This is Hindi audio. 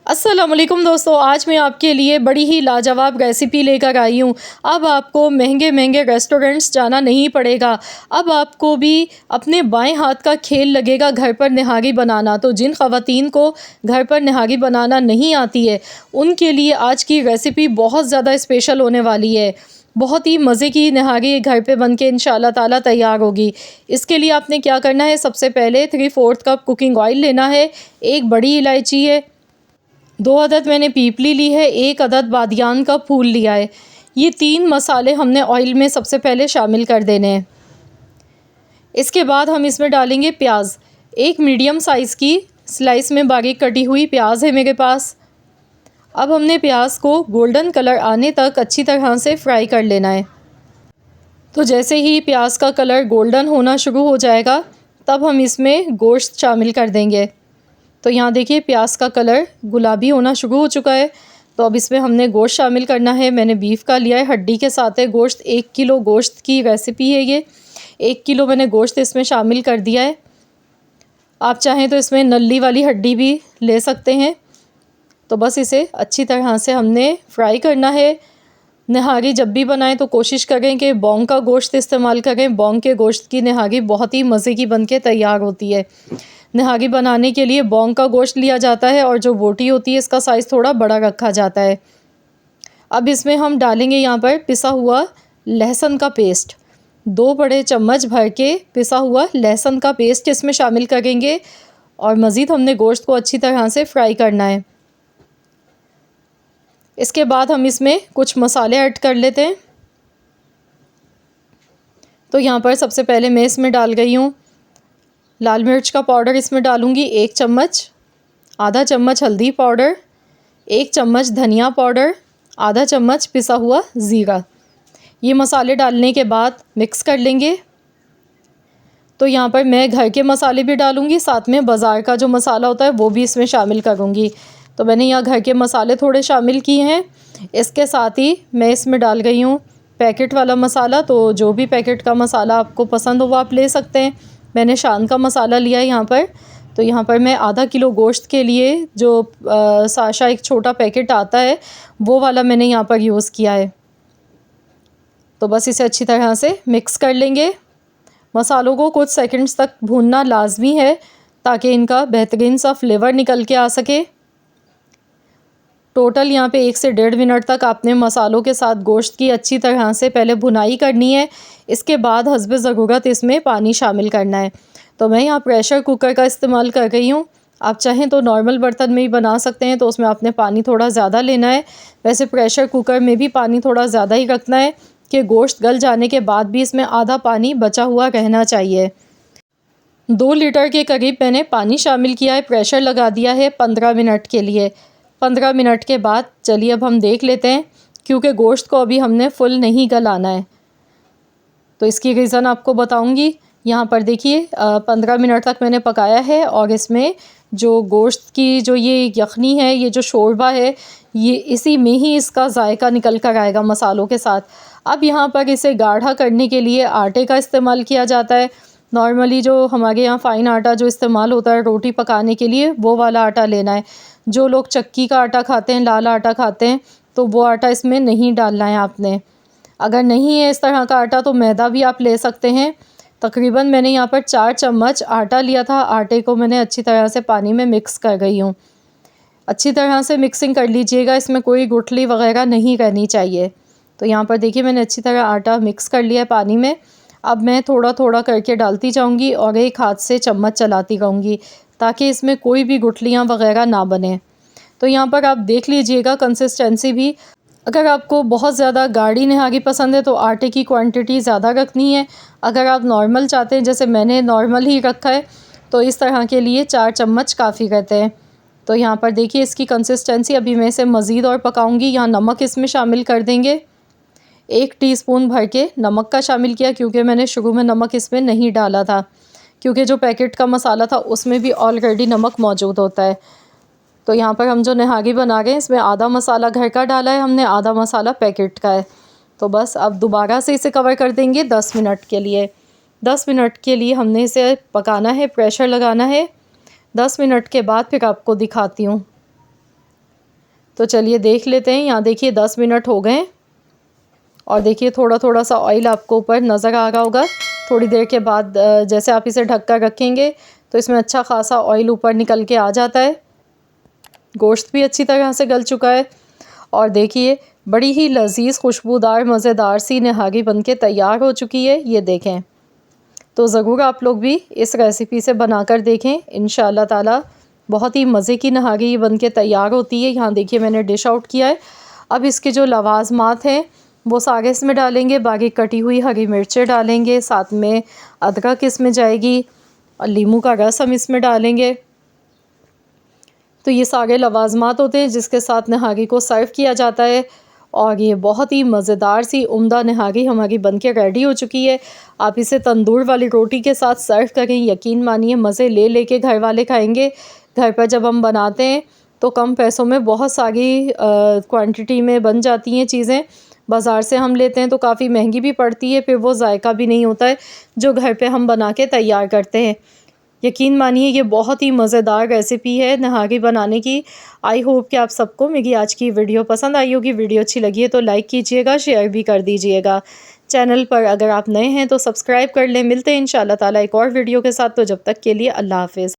अस्सलाम वालेकुम दोस्तों, आज मैं आपके लिए बड़ी ही लाजवाब रेसिपी लेकर आई हूँ। अब आपको महंगे महंगे रेस्टोरेंट्स जाना नहीं पड़ेगा। अब आपको भी अपने बाएं हाथ का खेल लगेगा घर पर निहारी बनाना। तो जिन ख़वातीन को घर पर निहारी बनाना नहीं आती है, उनके लिए आज की रेसिपी बहुत ज़्यादा स्पेशल होने वाली है। बहुत ही मज़े की निहारी घर पे बन के इंशाल्लाह ताला तैयार होगी। इसके लिए आपने क्या करना है, सबसे पहले 3/4 कप कुकिंग ऑयल लेना है, एक बड़ी इलायची है, 2 अदद मैंने पीपली ली है, 1 अदद बादियान का फूल लिया है। ये 3 मसाले हमने ऑयल में सबसे पहले शामिल कर देने हैं। इसके बाद हम इसमें डालेंगे प्याज। एक मीडियम साइज़ की स्लाइस में बारीक कटी हुई प्याज है मेरे पास। अब हमने प्याज को गोल्डन कलर आने तक अच्छी तरह से फ्राई कर लेना है। तो जैसे ही प्याज का कलर गोल्डन होना शुरू हो जाएगा, तब हम इसमें गोश्त शामिल कर देंगे। तो यहाँ देखिए प्याज का कलर गुलाबी होना शुरू हो चुका है। तो अब इसमें हमने गोश्त शामिल करना है। मैंने बीफ का लिया है, हड्डी के साथ है गोश्त। 1 किलो गोश्त की रेसिपी है ये। 1 किलो मैंने गोश्त इसमें शामिल कर दिया है। आप चाहें तो इसमें नल्ली वाली हड्डी भी ले सकते हैं। तो बस इसे अच्छी तरह से हमने फ्राई करना है। निहारी जब भी बनाएं तो कोशिश करें कि बॉन्ग का गोश्त इस्तेमाल करें। बॉन्ग के गोश्त की निहारी बहुत ही मज़े की बन के तैयार होती है। निहारी बनाने के लिए बॉन्ग का गोश्त लिया जाता है और जो बोटी होती है इसका साइज़ थोड़ा बड़ा रखा जाता है। अब इसमें हम डालेंगे यहाँ पर पिसा हुआ लहसुन का पेस्ट। 2 बड़े चम्मच भर के पिसा हुआ लहसुन का पेस्ट इसमें शामिल करेंगे और मज़ीद हमने गोश्त को अच्छी तरह से फ्राई करना है। इसके बाद हम इसमें कुछ मसाले ऐड कर लेते हैं। तो यहाँ पर सबसे पहले मैं इसमें डाल गई हूँ लाल मिर्च का पाउडर। इसमें डालूँगी 1 चम्मच, आधा चम्मच हल्दी पाउडर, 1 चम्मच धनिया पाउडर, आधा चम्मच पिसा हुआ ज़ीरा। ये मसाले डालने के बाद मिक्स कर लेंगे। तो यहाँ पर मैं घर के मसाले भी डालूँगी, साथ में बाज़ार का जो मसाला होता है वो भी इसमें शामिल करूँगी। तो मैंने यहाँ घर के मसाले थोड़े शामिल किए हैं। इसके साथ ही मैं इसमें डाल गई हूँ पैकेट वाला मसाला। तो जो भी पैकेट का मसाला आपको पसंद हो वो आप ले सकते हैं। मैंने शान का मसाला लिया है यहाँ पर। तो यहाँ पर मैं आधा किलो गोश्त के लिए जो साशा एक छोटा पैकेट आता है वो वाला मैंने यहाँ पर यूज़ किया है। तो बस इसे अच्छी तरह से मिक्स कर लेंगे। मसालों को कुछ सेकंड्स तक भूनना लाजमी है ताकि इनका बेहतरीन सा फ्लेवर निकल के आ सके। टोटल यहाँ पे 1 से 1.5 मिनट तक आपने मसालों के साथ गोश्त की अच्छी तरह से पहले भुनाई करनी है। इसके बाद हस्ब ज़रूरत इसमें पानी शामिल करना है। तो मैं यहाँ प्रेशर कुकर का इस्तेमाल कर रही हूँ। आप चाहें तो नॉर्मल बर्तन में ही बना सकते हैं, तो उसमें आपने पानी थोड़ा ज़्यादा लेना है। वैसे प्रेशर कुकर में भी पानी थोड़ा ज़्यादा ही रखना है कि गोश्त गल जाने के बाद भी इसमें आधा पानी बचा हुआ रहना चाहिए। 2 लीटर के करीब मैंने पानी शामिल किया है। प्रेशर लगा दिया है 15 मिनट के लिए। 15 मिनट के बाद चलिए अब हम देख लेते हैं, क्योंकि गोश्त को अभी हमने फुल नहीं गलाना है। तो इसकी रीज़न आपको बताऊंगी। यहाँ पर देखिए 15 मिनट तक मैंने पकाया है और इसमें जो गोश्त की जो ये यखनी है, ये जो शोरबा है, ये इसी में ही इसका जायका निकल कर आएगा मसालों के साथ। अब यहाँ पर इसे गाढ़ा करने के लिए आटे का इस्तेमाल किया जाता है। नॉर्मली जो हमारे यहाँ फ़ाइन आटा जो इस्तेमाल होता है रोटी पकाने के लिए, वो वाला आटा लेना है। जो लोग चक्की का आटा खाते हैं, लाल आटा खाते हैं, तो वो आटा इसमें नहीं डालना है आपने। अगर नहीं है इस तरह का आटा तो मैदा भी आप ले सकते हैं। तकरीबन मैंने यहाँ पर 4 चम्मच आटा लिया था। आटे को मैंने अच्छी तरह से पानी में मिक्स कर गई हूँ। अच्छी तरह से मिक्सिंग कर लीजिएगा, इसमें कोई गुठली वगैरह नहीं रहनी चाहिए। तो यहाँ पर देखिए मैंने अच्छी तरह आटा मिक्स कर लिया है पानी में। अब मैं थोड़ा थोड़ा करके डालती जाऊँगी और एक हाथ से चम्मच चलाती रहूँगी ताकि इसमें कोई भी गुठलियाँ वगैरह ना बने। तो यहाँ पर आप देख लीजिएगा कंसिस्टेंसी भी। अगर आपको बहुत ज़्यादा गाढ़ी निहारी पसंद है तो आटे की क्वांटिटी ज़्यादा रखनी है। अगर आप नॉर्मल चाहते हैं, जैसे मैंने नॉर्मल ही रखा है, तो इस तरह के लिए 4 चम्मच काफ़ी रहते हैं। तो यहाँ पर देखिए इसकी कंसिस्टेंसी। अभी मैं इसे मज़ीद और पकाऊंगी। यहाँ नमक इसमें शामिल कर देंगे। 1 टीस्पून भर के नमक का शामिल किया, क्योंकि मैंने शुरू में नमक इसमें नहीं डाला था, क्योंकि जो पैकेट का मसाला था उसमें भी ऑलरेडी नमक मौजूद होता है। तो यहाँ पर हम जो निहारी बना रहे हैं इसमें आधा मसाला घर का डाला है हमने, आधा मसाला पैकेट का है। तो बस अब दोबारा से इसे कवर कर देंगे 10 मिनट के लिए। 10 मिनट के लिए हमने इसे पकाना है, प्रेशर लगाना है। 10 मिनट के बाद फिर आपको दिखाती हूँ। तो चलिए देख लेते हैं। यहाँ देखिए 10 मिनट हो गए और देखिए थोड़ा थोड़ा सा ऑयल आपको ऊपर नज़र आ रहा होगा। थोड़ी देर के बाद जैसे आप इसे ढक कर रखेंगे तो इसमें अच्छा खासा ऑयल ऊपर निकल के आ जाता है। गोश्त भी अच्छी तरह से गल चुका है और देखिए बड़ी ही लजीज खुशबूदार मज़ेदार सी निहारी बनके तैयार हो चुकी है। ये देखें, तो ज़रूर आप लोग भी इस रेसिपी से बनाकर देखें। इंशाअल्लाह ताला बहुत ही मज़े की निहारी बनके तैयार होती है। यहाँ देखिए मैंने डिश आउट किया है। अब इसके जो लवाजमात हैं वो सारे इसमें डालेंगे। बारीक कटी हुई हरी मिर्चें डालेंगे, साथ में अदरक इसमें जाएगी और नींबू का रस हम इसमें डालेंगे। तो ये सारे लवाजमात होते हैं जिसके साथ निहारी को सर्व किया जाता है और ये बहुत ही मज़ेदार सी उम्दा निहारी हमारी बनके रेडी हो चुकी है। आप इसे तंदूर वाली रोटी के साथ सर्व करें, यकीन मानिए मज़े ले लेके घर वाले खाएंगे। घर पर जब हम बनाते हैं तो कम पैसों में बहुत सारी क्वांटिटी में बन जाती हैं चीज़ें। बाज़ार से हम लेते हैं तो काफ़ी महंगी भी पड़ती है, फिर वो जायका भी नहीं होता है जो घर पे हम बना के तैयार करते हैं। यकीन मानिए ये बहुत ही मज़ेदार रेसिपी है निहारी बनाने की। आई होप कि आप सबको मेरी आज की वीडियो पसंद आई होगी। वीडियो अच्छी लगी है तो लाइक कीजिएगा, शेयर भी कर दीजिएगा। चैनल पर अगर आप नए हैं तो सब्सक्राइब कर लें। मिलते हैं इंशाअल्लाह ताला एक और वीडियो के साथ। तो जब तक के लिए अल्लाह हाफ़िज़।